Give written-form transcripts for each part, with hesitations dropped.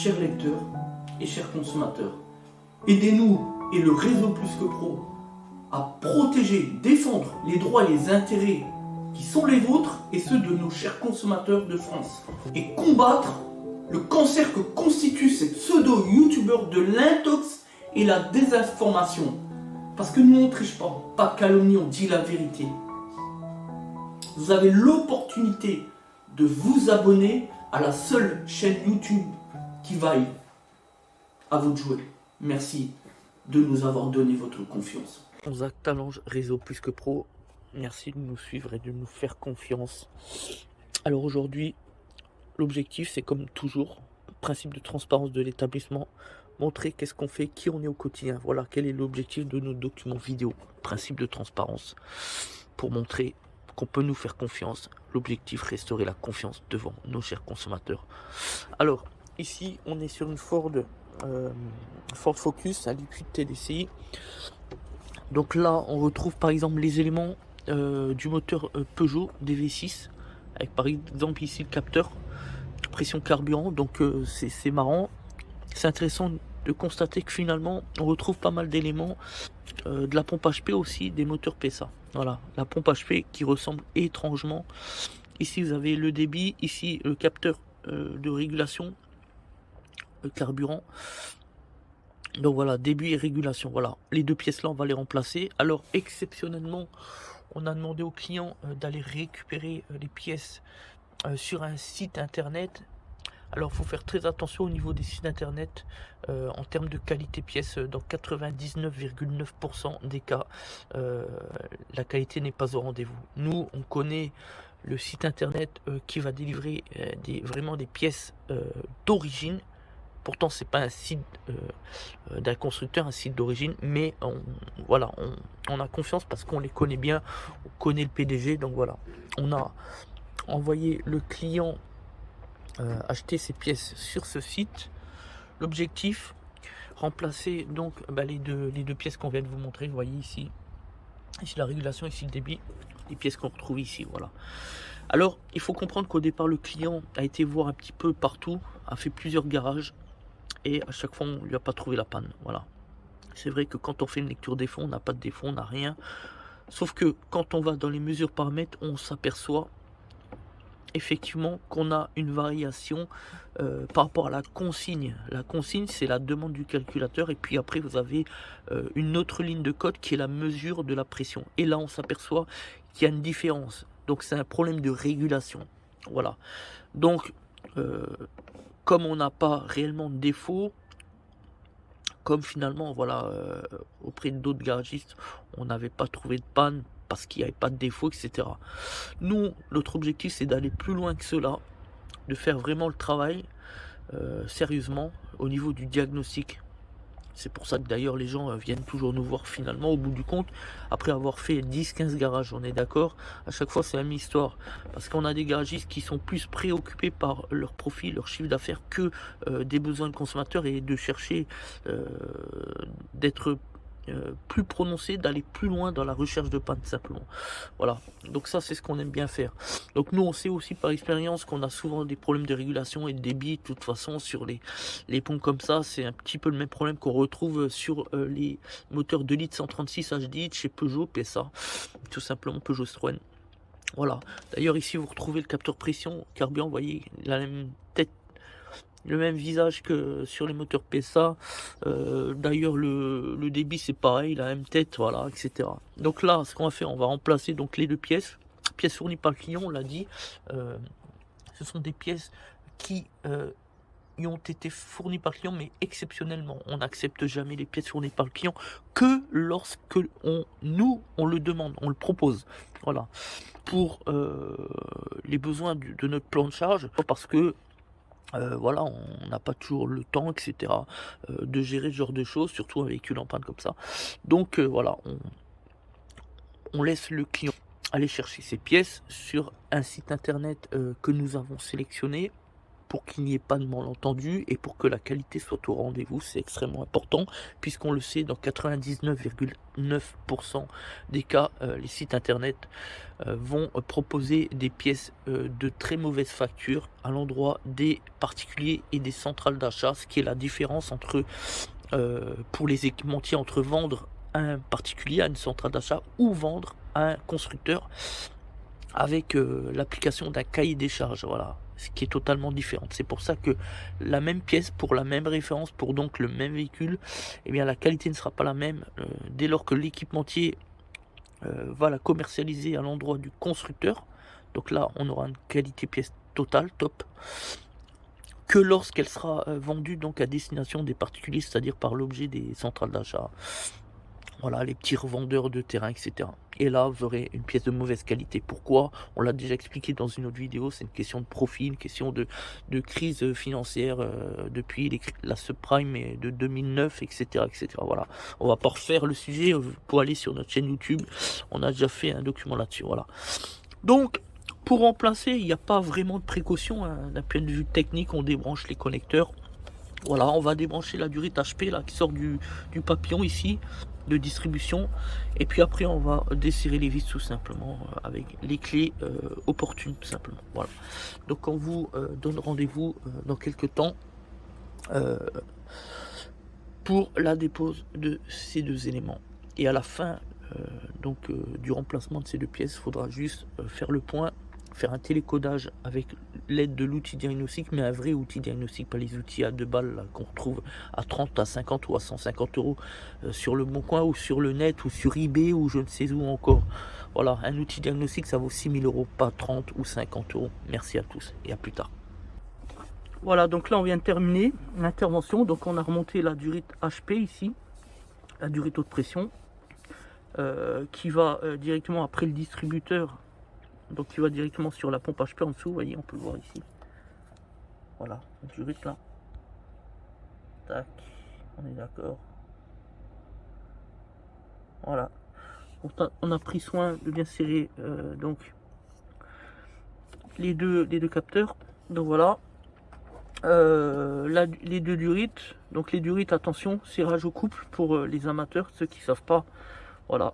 chers lecteurs et chers consommateurs, aidez-nous et le réseau Plus que Pro à protéger, défendre les droits et les intérêts qui sont les vôtres et ceux de nos chers consommateurs de France. Et combattre le cancer que constituent ces pseudo-youtubeurs de l'intox et la désinformation. Parce que nous on ne triche pas de calomnie, on dit la vérité. Vous avez l'opportunité de vous abonner à la seule chaîne YouTube qui vaille. À vous de jouer. Merci de nous avoir donné votre confiance. Zach Talange, réseau Plus que Pro. Merci de nous suivre et de nous faire confiance. Alors aujourd'hui, l'objectif c'est comme toujours, principe de transparence de l'établissement, montrer qu'est-ce qu'on fait, qui on est au quotidien. Voilà, quel est l'objectif de nos documents vidéo. Principe de transparence pour montrer qu'on peut nous faire confiance. L'objectif, restaurer la confiance devant nos chers consommateurs. Alors, ici, on est sur une Ford Focus à liquide TDCi. Donc là, on retrouve par exemple les éléments du moteur Peugeot DV6, avec par exemple ici le capteur, pression carburant. Donc c'est marrant, c'est intéressant de constater que finalement on retrouve pas mal d'éléments de la pompe HP aussi, des moteurs PSA. Voilà, la pompe HP qui ressemble étrangement. Ici vous avez le débit, ici le capteur de régulation carburant. Donc voilà, débit et régulation. Voilà, les deux pièces là on va les remplacer. Alors exceptionnellement, on a demandé au client d'aller récupérer les pièces sur un site internet. Alors il faut faire très attention au niveau des sites internet en termes de qualité pièces. Dans 99,9% des cas, la qualité n'est pas au rendez-vous. Nous, on connaît le site internet qui va délivrer vraiment des pièces d'origine. Pourtant, c'est pas un site d'un constructeur, un site d'origine, mais voilà, on a confiance parce qu'on les connaît bien, on connaît le PDG, donc voilà. On a envoyé le client acheter ses pièces sur ce site. L'objectif, remplacer donc les deux pièces qu'on vient de vous montrer. Vous voyez ici la régulation, ici le débit, les pièces qu'on retrouve ici, voilà. Alors, il faut comprendre qu'au départ, le client a été voir un petit peu partout, a fait plusieurs garages. Et à chaque fois, on ne lui a pas trouvé la panne. Voilà. C'est vrai que quand on fait une lecture défaut, on n'a pas de défaut, on n'a rien. Sauf que quand on va dans les mesures paramètres, on s'aperçoit effectivement qu'on a une variation par rapport à la consigne. La consigne, c'est la demande du calculateur. Et puis après, vous avez une autre ligne de code qui est la mesure de la pression. Et là, on s'aperçoit qu'il y a une différence. Donc, c'est un problème de régulation. Voilà. Donc, comme on n'a pas réellement de défaut, comme finalement, voilà, auprès d'autres garagistes, on n'avait pas trouvé de panne parce qu'il n'y avait pas de défaut, etc. Nous, notre objectif, c'est d'aller plus loin que cela, de faire vraiment le travail sérieusement au niveau du diagnostic. C'est pour ça que d'ailleurs les gens viennent toujours nous voir finalement au bout du compte, après avoir fait 10-15 garages, on est d'accord. À chaque fois c'est la même histoire, parce qu'on a des garagistes qui sont plus préoccupés par leur profit, leur chiffre d'affaires que des besoins de consommateurs, et de chercher d'être plus prononcé, d'aller plus loin dans la recherche de panne simplement. Voilà, donc ça c'est ce qu'on aime bien faire. Donc nous on sait aussi par expérience qu'on a souvent des problèmes de régulation et de débit. De toute façon sur les pompes comme ça, c'est un petit peu le même problème qu'on retrouve sur les moteurs 2 litres 136 HDI chez Peugeot PSA, tout simplement Peugeot Citroën. Voilà, d'ailleurs ici vous retrouvez le capteur pression carburant, vous voyez la même tête, le même visage que sur les moteurs PSA. D'ailleurs le débit c'est pareil, la même tête, voilà, etc. Donc là ce qu'on va faire, on va remplacer donc les deux pièces fournies par le client, on l'a dit. Ce sont des pièces qui y ont été fournies par le client, mais exceptionnellement. On n'accepte jamais les pièces fournies par le client que lorsque on le demande, on le propose. Voilà, pour les besoins de notre plan de charge, parce que voilà, on n'a pas toujours le temps, etc., de gérer ce genre de choses, surtout un véhicule en panne comme ça. Donc voilà, on laisse le client aller chercher ses pièces sur un site internet que nous avons sélectionné. pour qu'il n'y ait pas de malentendu et pour que la qualité soit au rendez-vous. C'est extrêmement important, puisqu'on le sait, dans 99,9% des cas, les sites internet vont proposer des pièces de très mauvaise facture à l'endroit des particuliers et des centrales d'achat, ce qui est la différence entre, pour les équipementiers, entre vendre à un particulier, à une centrale d'achat, ou vendre à un constructeur avec l'application d'un cahier des charges, voilà, ce qui est totalement différent. C'est pour ça que la même pièce pour la même référence, pour donc le même véhicule, eh bien la qualité ne sera pas la même dès lors que l'équipementier va la commercialiser à l'endroit du constructeur. Donc là, on aura une qualité pièce totale, top, que lorsqu'elle sera vendue donc à destination des particuliers, c'est-à-dire par l'objet des centrales d'achat. Voilà, les petits revendeurs de terrain, etc. Et là, vous aurez une pièce de mauvaise qualité. Pourquoi? On l'a déjà expliqué dans une autre vidéo, c'est une question de profit, une question de crise financière depuis la subprime de 2009, etc., etc. Voilà, on va pas refaire le sujet, pour aller sur notre chaîne YouTube, on a déjà fait un document là-dessus, voilà. Donc, pour remplacer, il n'y a pas vraiment de précaution, hein. D'un point de vue technique, on débranche les connecteurs. Voilà, on va débrancher la durite HP là, qui sort du papillon ici, de distribution. Et puis après, on va desserrer les vis tout simplement avec les clés opportunes, tout simplement. Voilà. Donc on vous donne rendez-vous dans quelques temps pour la dépose de ces deux éléments. Et à la fin du remplacement de ces deux pièces, il faudra juste faire le point, faire un télécodage avec l'aide de l'outil diagnostic, mais un vrai outil diagnostic, pas les outils à 2 balles qu'on retrouve à 30, à 50 ou à 150 euros sur le Bon Coin ou sur le net ou sur eBay ou je ne sais où encore. Voilà, un outil diagnostic ça vaut 6 000 euros, pas 30 ou 50 euros. Merci à tous et à plus tard. Voilà, donc là on vient de terminer l'intervention. Donc on a remonté la durite HP ici, la durite haute pression, qui va directement après le distributeur. Donc il va directement sur la pompe HP en dessous, vous voyez, on peut le voir ici. Voilà, la durite là. Tac, on est d'accord. Voilà. On a pris soin de bien serrer donc les deux capteurs. Donc voilà. Les deux durites. Donc les durites, attention, serrage au couple pour les amateurs, ceux qui ne savent pas. Voilà.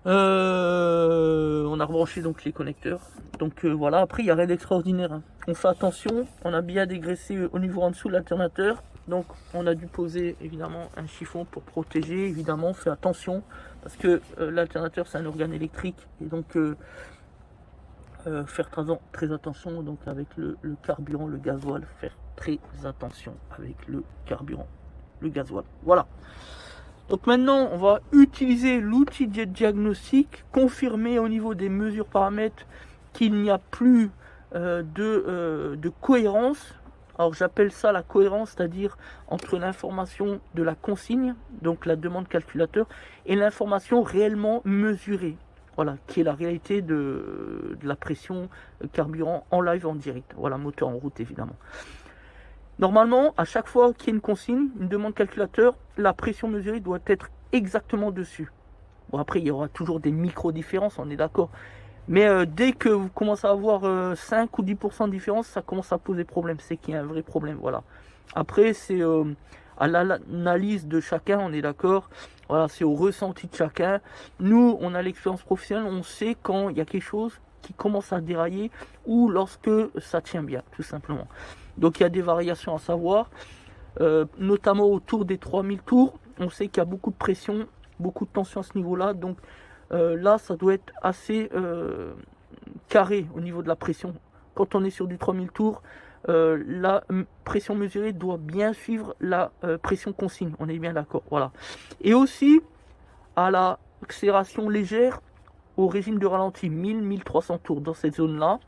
On a rebranché donc les connecteurs. Donc voilà, après il n'y a rien d'extraordinaire, hein. On fait attention, on a bien dégraissé au niveau en dessous de l'alternateur. Donc on a dû poser évidemment un chiffon pour protéger. Évidemment, on fait attention parce que l'alternateur c'est un organe électrique. Et donc faire très attention donc avec le carburant, le gasoil. Faire très attention avec le carburant, le gasoil. Voilà. Donc maintenant, on va utiliser l'outil de diagnostic, confirmer au niveau des mesures paramètres qu'il n'y a plus de cohérence. Alors j'appelle ça la cohérence, c'est-à-dire entre l'information de la consigne, donc la demande calculateur, et l'information réellement mesurée. Voilà, qui est la réalité de la pression carburant en live, en direct. Voilà, moteur en route évidemment. Normalement, à chaque fois qu'il y a une consigne, une demande calculateur, la pression mesurée doit être exactement dessus. Bon, après, il y aura toujours des micro-différences, on est d'accord. Mais dès que vous commencez à avoir 5 ou 10% de différence, ça commence à poser problème. C'est qu'il y a un vrai problème, voilà. Après, c'est à l'analyse de chacun, on est d'accord. Voilà, c'est au ressenti de chacun. Nous, on a l'expérience professionnelle, on sait quand il y a quelque chose qui commence à dérailler ou lorsque ça tient bien, tout simplement. Donc il y a des variations à savoir, notamment autour des 3000 tours. On sait qu'il y a beaucoup de pression, beaucoup de tension à ce niveau-là. Donc là, ça doit être assez carré au niveau de la pression. Quand on est sur du 3000 tours, la pression mesurée doit bien suivre la pression consigne. On est bien d'accord. Voilà. Et aussi, à la accélération légère, au régime de ralenti, 1000-1300 tours dans cette zone-là,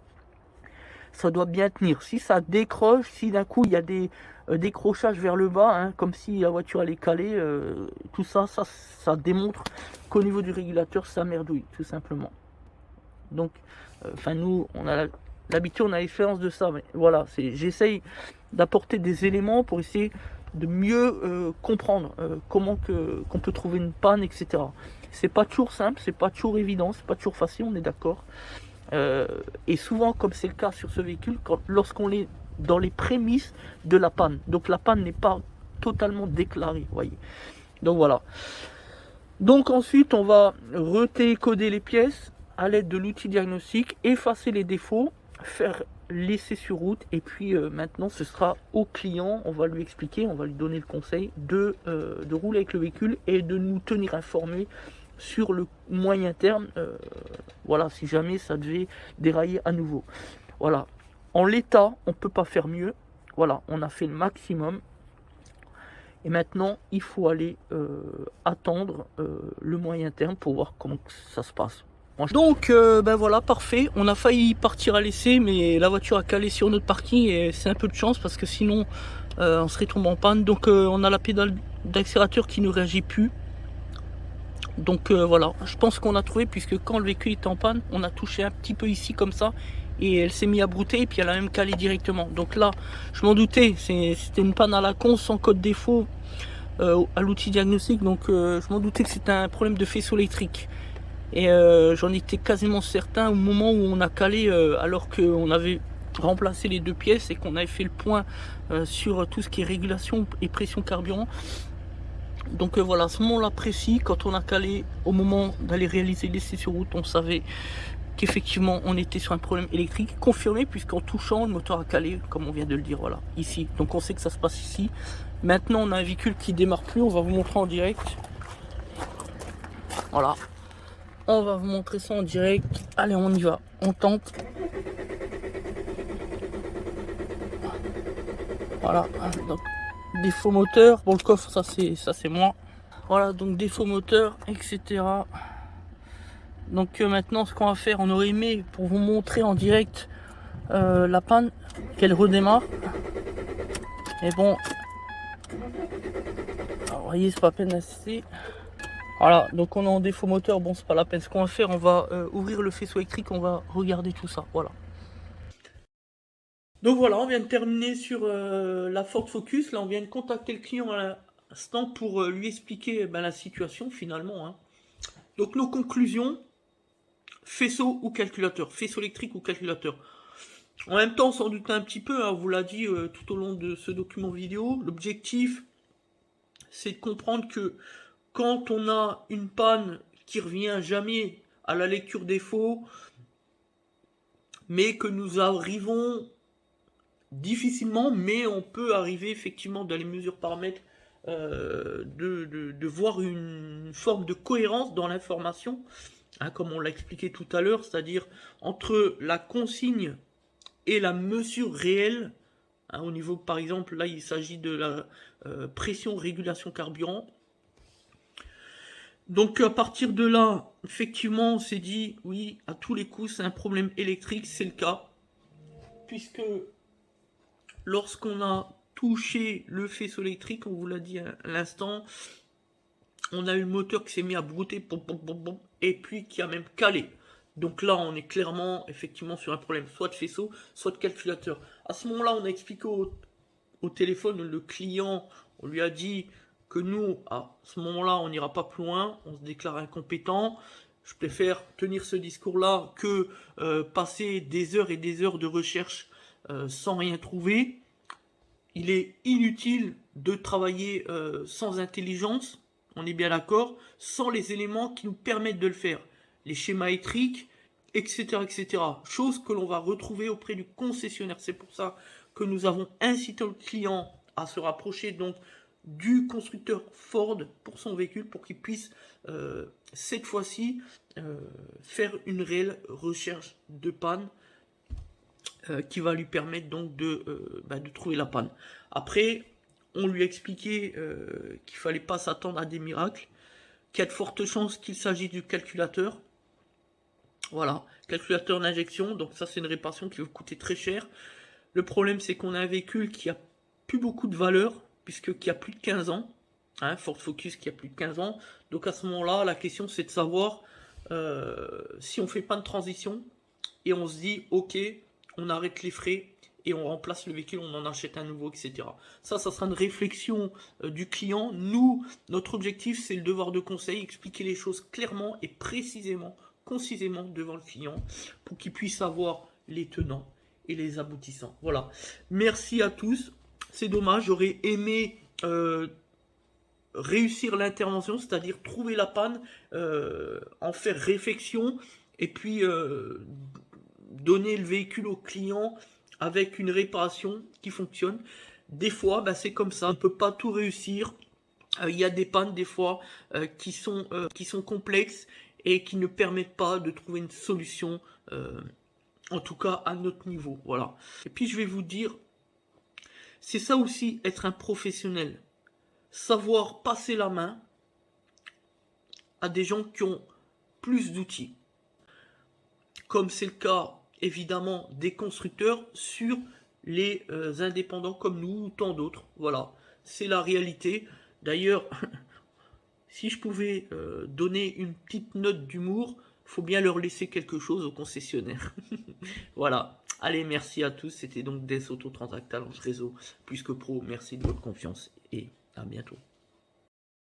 ça doit bien tenir. Si ça décroche, si d'un coup il y a des décrochages vers le bas, hein, comme si la voiture allait caler, tout ça, ça démontre qu'au niveau du régulateur, ça merdouille, tout simplement. Donc, nous, on a l'habitude, on a l'expérience de ça. Mais voilà, j'essaye d'apporter des éléments pour essayer de mieux comprendre comment qu'on peut trouver une panne, etc. C'est pas toujours simple, c'est pas toujours évident, c'est pas toujours facile, on est d'accord. Et souvent, comme c'est le cas sur ce véhicule, lorsqu'on est dans les prémices de la panne. Donc la panne n'est pas totalement déclarée, voyez. Donc voilà. Donc ensuite, on va retélécoder les pièces à l'aide de l'outil diagnostic, effacer les défauts, faire l'essai sur route, et puis maintenant ce sera au client, on va lui expliquer, on va lui donner le conseil de rouler avec le véhicule et de nous tenir informés sur le moyen terme, voilà, si jamais ça devait dérailler à nouveau. Voilà, en l'état, on ne peut pas faire mieux, voilà, on a fait le maximum. Et maintenant, il faut aller attendre le moyen terme pour voir comment ça se passe. Donc, ben voilà, parfait. On a failli partir à l'essai, mais la voiture a calé sur notre parking et c'est un peu de chance parce que sinon, on serait tombé en panne. Donc, on a la pédale d'accélérateur qui ne réagit plus. Donc, voilà, je pense qu'on a trouvé, puisque quand le véhicule est en panne, on a touché un petit peu ici comme ça. Et elle s'est mise à brouter et puis elle a même calé directement. Donc là, je m'en doutais, c'était une panne à la con, sans code défaut à l'outil diagnostic. Donc je m'en doutais que c'était un problème de faisceau électrique. Et j'en étais quasiment certain au moment où on a calé, alors qu'on avait remplacé les deux pièces et qu'on avait fait le point sur tout ce qui est régulation et pression carburant. Donc voilà, à ce moment-là précis, quand on a calé, au moment d'aller réaliser l'essai sur route, on savait qu'effectivement on était sur un problème électrique confirmé, puisqu'en touchant le moteur a calé, comme on vient de le dire, voilà, ici. Donc on sait que ça se passe ici. Maintenant on a un véhicule qui démarre plus, on va vous montrer en direct. Voilà, on va vous montrer ça en direct. Allez, on y va, on tente. Voilà, donc défaut moteur, bon le coffre ça c'est moi. Voilà, donc défaut moteur, etc. Donc maintenant ce qu'on va faire, on aurait aimé pour vous montrer en direct la panne, qu'elle redémarre. Mais bon, alors, vous voyez, c'est pas peine d'assister. Voilà, donc on est en défaut moteur, bon c'est pas la peine. Ce qu'on va faire, on va ouvrir le faisceau électrique, on va regarder tout ça, voilà. Donc voilà, on vient de terminer sur la Ford Focus. Là on vient de contacter le client à l'instant pour lui expliquer la situation finalement, hein. Donc nos conclusions: faisceau ou calculateur, faisceau électrique ou calculateur. En même temps, on s'en doute un petit peu, hein, on vous l'a dit tout au long de ce document vidéo. L'objectif, c'est de comprendre que quand on a une panne qui revient jamais à la lecture défaut, mais que nous arrivons difficilement, mais on peut arriver effectivement dans les mesures paramètres de voir une forme de cohérence dans l'information, hein, comme on l'a expliqué tout à l'heure, c'est-à-dire entre la consigne et la mesure réelle, hein, au niveau, par exemple, là il s'agit de la pression régulation carburant. Donc à partir de là, effectivement, on s'est dit, oui, à tous les coups, c'est un problème électrique, c'est le cas, puisque lorsqu'on a touché le faisceau électrique, on vous l'a dit à l'instant, on a eu le moteur qui s'est mis à brouter, et puis qui a même calé. Donc là, on est clairement, effectivement, sur un problème soit de faisceau, soit de calculateur. À ce moment-là, on a expliqué au téléphone, le client, on lui a dit que nous, à ce moment-là, on n'ira pas plus loin, on se déclare incompétent. Je préfère tenir ce discours-là que passer des heures et des heures de recherche sans rien trouver. Il est inutile de travailler sans intelligence, on est bien d'accord, sans les éléments qui nous permettent de le faire. Les schémas électriques, etc., etc. Chose que l'on va retrouver auprès du concessionnaire. C'est pour ça que nous avons incité le client à se rapprocher donc du constructeur Ford pour son véhicule, pour qu'il puisse cette fois-ci faire une réelle recherche de panne qui va lui permettre donc de trouver la panne. Après, on lui a expliqué qu'il fallait pas s'attendre à des miracles, qu'il y a de fortes chances qu'il s'agisse du calculateur. Voilà, calculateur d'injection, donc ça c'est une réparation qui va coûter très cher. Le problème c'est qu'on a un véhicule qui a plus beaucoup de valeur, qui a plus de 15 ans, hein, Ford Focus qui a plus de 15 ans, donc à ce moment-là, la question c'est de savoir si on fait pas de transition, et on se dit, ok, on arrête les frais, et on remplace le véhicule, on en achète un nouveau, etc. Ça sera une réflexion du client. Nous, notre objectif, c'est le devoir de conseil, expliquer les choses clairement et précisément concisément devant le client pour qu'il puisse avoir les tenants et les aboutissants. Voilà. Merci à tous. C'est dommage, j'aurais aimé réussir l'intervention, c'est-à-dire trouver la panne, en faire réflexion et puis donner le véhicule au client avec une réparation qui fonctionne. Des fois, c'est comme ça, on ne peut pas tout réussir. Il y a des pannes des fois qui sont complexes et qui ne permettent pas de trouver une solution, en tout cas à notre niveau. Voilà. Et puis je vais vous dire, c'est ça aussi être un professionnel. Savoir passer la main à des gens qui ont plus d'outils. Comme c'est le cas évidemment des constructeurs sur les indépendants comme nous ou tant d'autres. Voilà, c'est la réalité. D'ailleurs, si je pouvais donner une petite note d'humour, il faut bien leur laisser quelque chose aux concessionnaires. Voilà. Allez, merci à tous. C'était donc Des Autotransact Talence Réseau Plus que Pro. Merci de votre confiance et à bientôt.